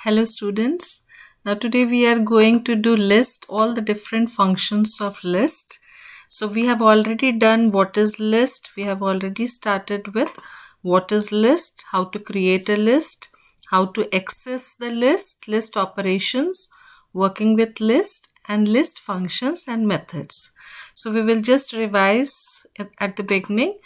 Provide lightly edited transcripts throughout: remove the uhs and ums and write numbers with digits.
Hello students. Now today we are going to do list all the different functions of list. So we have already done what is list. We have already started with what is list, how to create a list, how to access the list operations, working with list and list functions and methods. So we will just revise at the beginning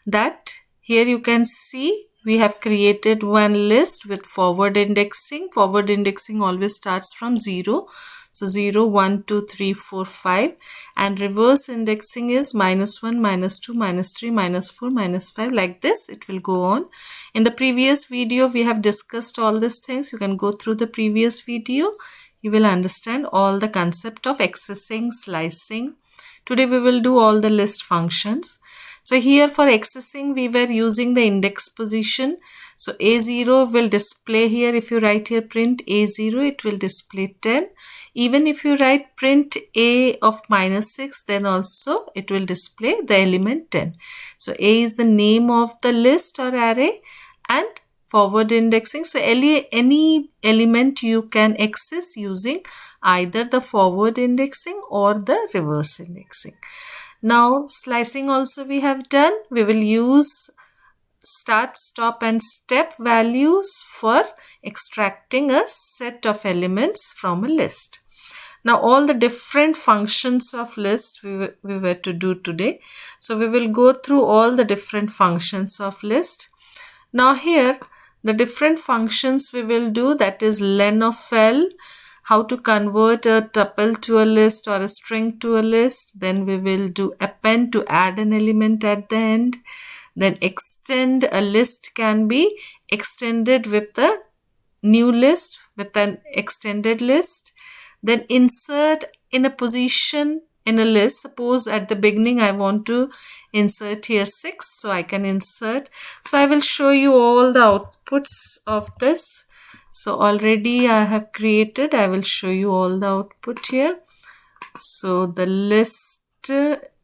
that here you can see we have created one list with forward indexing. Forward indexing always starts from 0. So 0, 1, 2, 3, 4, 5. And reverse indexing is -1, -2, -3, -4, -5. Like this, it will go on. In the previous video, we have discussed all these things. You can go through the previous video. You will understand all the concept of accessing, slicing. Today we will do all the list functions. So here for accessing we were using the index position. So A0 will display here. If you write here print A0, it will display 10. Even if you write print A of -6, then also it will display the element 10. So A is the name of the list or array and forward indexing. So any element you can access using either the forward indexing or the reverse indexing. Now slicing also we have done. We will use start, stop and step values for extracting a set of elements from a list. Now all the different functions of list we were to do today. So we will go through all the different functions of list. Now here the different functions we will do, that is len of l, how to convert a tuple to a list or a string to a list. Then we will do append to add an element at the end. Then extend, a list can be extended with a new list, with an extended list. Then insert in a position in a list. Suppose at the beginning I want to insert here 6, so I can insert. So I will show you all the outputs of this. So already I have created, I will show you all the output here. So the list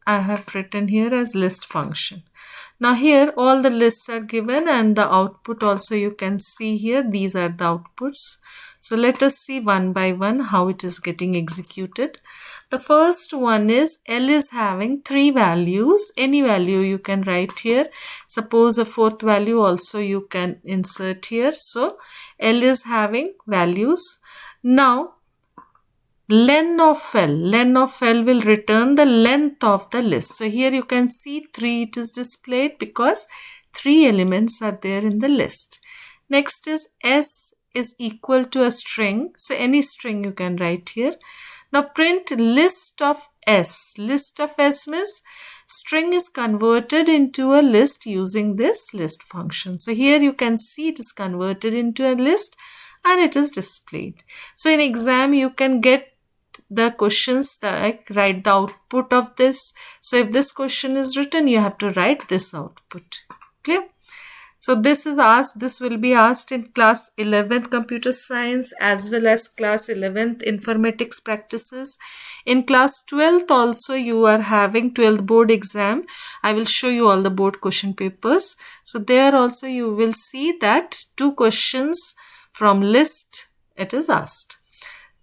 I have written here as list function. Now here all the lists are given and the output also you can see here. These are the outputs. So let us see one by one how it is getting executed. The first one is L is having 3 values. Any value you can write here. Suppose a 4th value also you can insert here. So L is having values. Now len of L will return the length of the list. So here you can see 3 it is displayed because 3 elements are there in the list. Next is S is equal to a string. So any string you can write here. Now print list of S. List of S means string is converted into a list using this list function. So here you can see it is converted into a list and it is displayed. So in exam you can get the questions like write the output of this. So if this question is written, you have to write this output. Clear? So this is asked, this will be asked in class 11th computer science as well as class 11th informatics practices. In class 12th also you are having 12th board exam. I will show you all the board question papers. So there also you will see that 2 questions from list it is asked.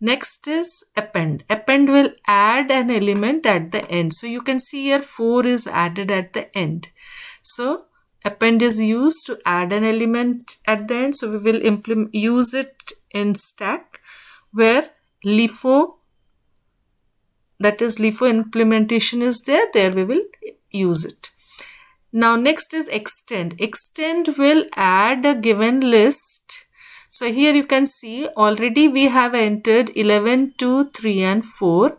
Next is append. Append will add an element at the end. So you can see here 4 is added at the end. So append is used to add an element at the end. So we will use it in stack where LIFO, that is LIFO implementation is there. There we will use it. Now next is extend. Extend will add a given list. So here you can see already we have entered 11, 2, 3 and 4.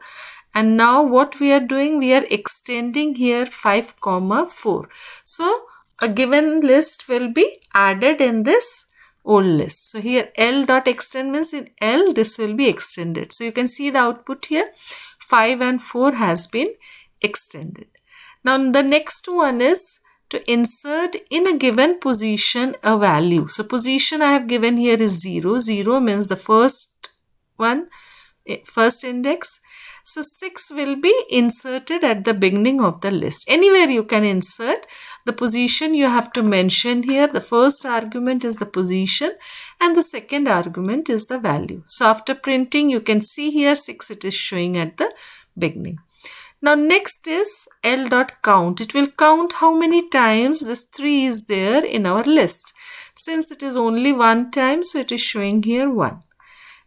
And now what we are doing, we are extending here 5, 4. So a given list will be added in this old list. So here L dot extend means in L this will be extended. So you can see the output here 5 and 4 has been extended. Now the next one is to insert in a given position a value. So position I have given here is 0. 0 means the first one, first index. So 6 will be inserted at the beginning of the list. Anywhere you can insert. The position you have to mention here. The first argument is the position and the second argument is the value. So after printing, you can see here 6 it is showing at the beginning. Now next is L.count. It will count how many times this 3 is there in our list. Since it is only one time, so it is showing here 1.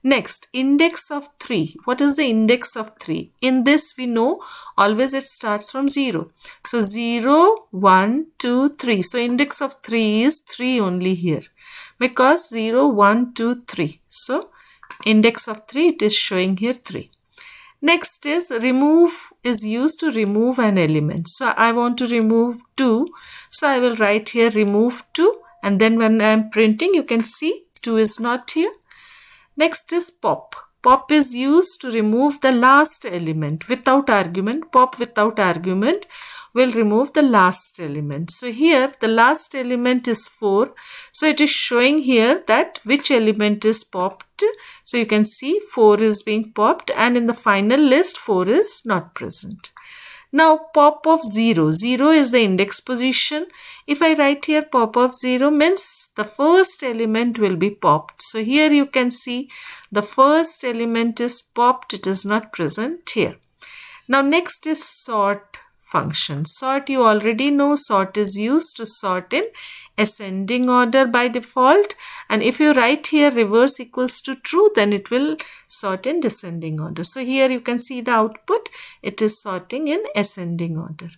Next, index of 3. What is the index of 3? In this we know always it starts from 0. So 0, 1, 2, 3. So index of 3 is 3 only here. Because 0, 1, 2, 3. So index of 3 it is showing here 3. Next is remove is used to remove an element. So I want to remove 2. So I will write here remove 2. And then when I am printing you can see 2 is not here. Next is pop. Pop is used to remove the last element without argument. Pop without argument will remove the last element. So here the last element is 4. So it is showing here that which element is popped. So you can see 4 is being popped and in the final list 4 is not present. Now pop of 0. 0 is the index position. If I write here pop of 0 means the first element will be popped. So here you can see the first element is popped. It is not present here. Now next is sort function. Sort you already know. Sort is used to sort in ascending order by default. And if you write here reverse equals to true, then it will sort in descending order. So here you can see the output. It is sorting in ascending order.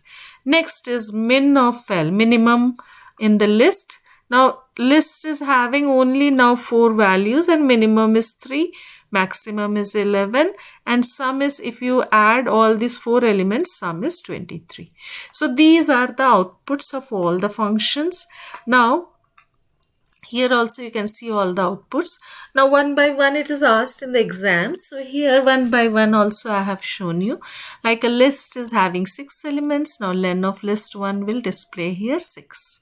Next is min of L, minimum in the list. Now list is having only now 4 values and minimum is 3, maximum is 11 and sum is, if you add all these 4 elements, sum is 23. So these are the outputs of all the functions. Now here also you can see all the outputs. Now one by one it is asked in the exams. So here one by one also I have shown you. Like a list is having 6 elements. Now len of list 1 will display here 6.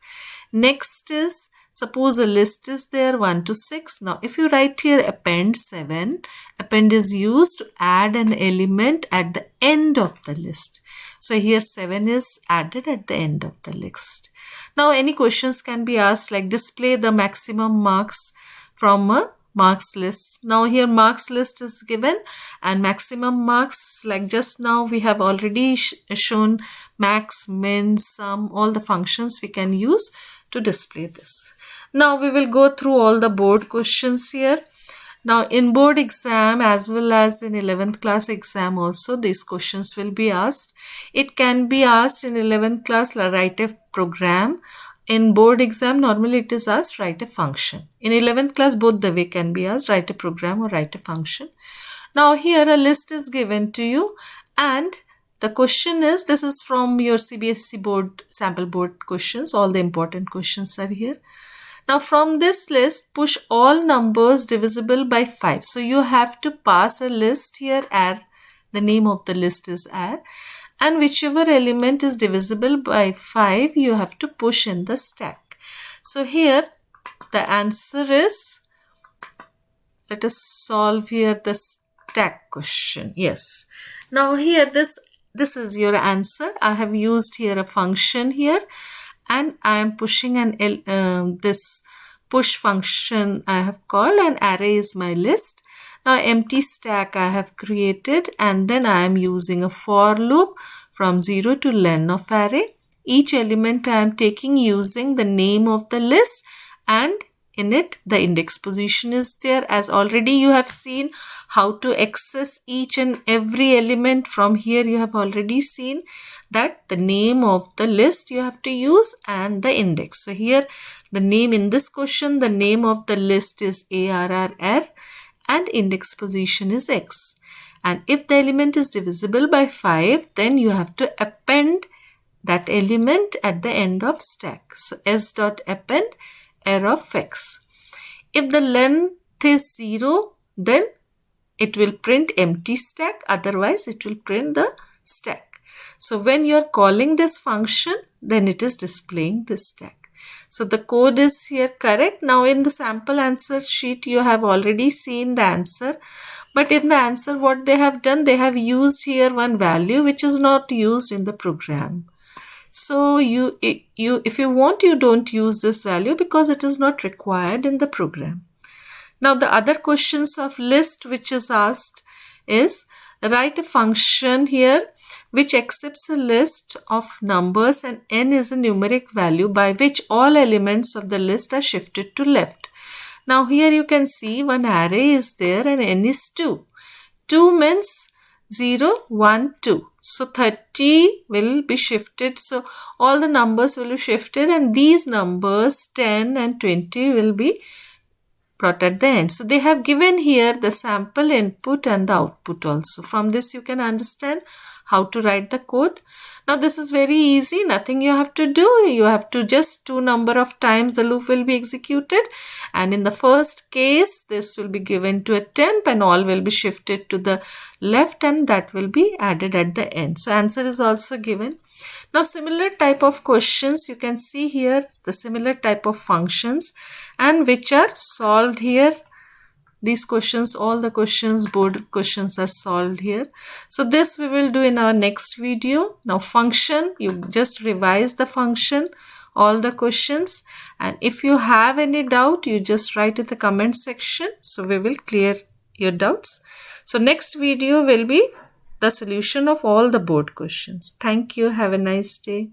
Next is, suppose a list is there 1 to 6. Now if you write here append 7, append is used to add an element at the end of the list. So here 7 is added at the end of the list. Now any questions can be asked like display the maximum marks from a marks list. Now here marks list is given and maximum marks, like just now we have already shown max, min, sum, all the functions we can use to display this. Now we will go through all the board questions here. Now in board exam as well as in 11th class exam also these questions will be asked. It can be asked in 11th class, write a program. In board exam normally it is asked write a function. In 11th class both the way can be asked, write a program or write a function. Now here a list is given to you and the question is, this is from your CBSE board sample board questions. All the important questions are here. Now from this list, push all numbers divisible by 5. So you have to pass a list here, R. The name of the list is R. And whichever element is divisible by 5, you have to push in the stack. So here the answer is, let us solve here the stack question. Yes. Now here this is your answer. I have used here a function here and I am pushing this push function I have called, and array is my list. Now empty stack I have created and then I am using a for loop from 0 to len of array. Each element I am taking using the name of the list and in it the index position is there. As already you have seen how to access each and every element from here, you have already seen that the name of the list you have to use and the index. So here the name in this question, the name of the list is ARRR and index position is X. And if the element is divisible by 5, then you have to append that element at the end of stack. So s.append R of X. If the length is 0, then it will print empty stack, otherwise it will print the stack. So when you are calling this function, then it is displaying this stack. So the code is here correct. Now in the sample answer sheet you have already seen the answer, but in the answer what they have done, they have used here one value which is not used in the program. So if you want, you don't use this value because it is not required in the program. Now the other questions of list which is asked is, write a function here which accepts a list of numbers and n is a numeric value by which all elements of the list are shifted to left. Now here you can see one array is there and n is 2. 2 means 0, 1, 2. So 30 will be shifted. So all the numbers will be shifted and these numbers 10 and 20 will be brought at the end. So they have given here the sample input and the output also. From this you can understand how to write the code. Now this is very easy, nothing you have to do. You have to just do number of times the loop will be executed, and in the first case this will be given to a temp and all will be shifted to the left and that will be added at the end. So answer is also given. Now similar type of questions you can see here, the similar type of functions and which are solved here. These questions, all the questions, board questions are solved here. So this we will do in our next video. Now function, you just revise the function, all the questions, and if you have any doubt you just write in the comment section, so we will clear your doubts. So next video will be the solution of all the board questions. Thank you. Have a nice day.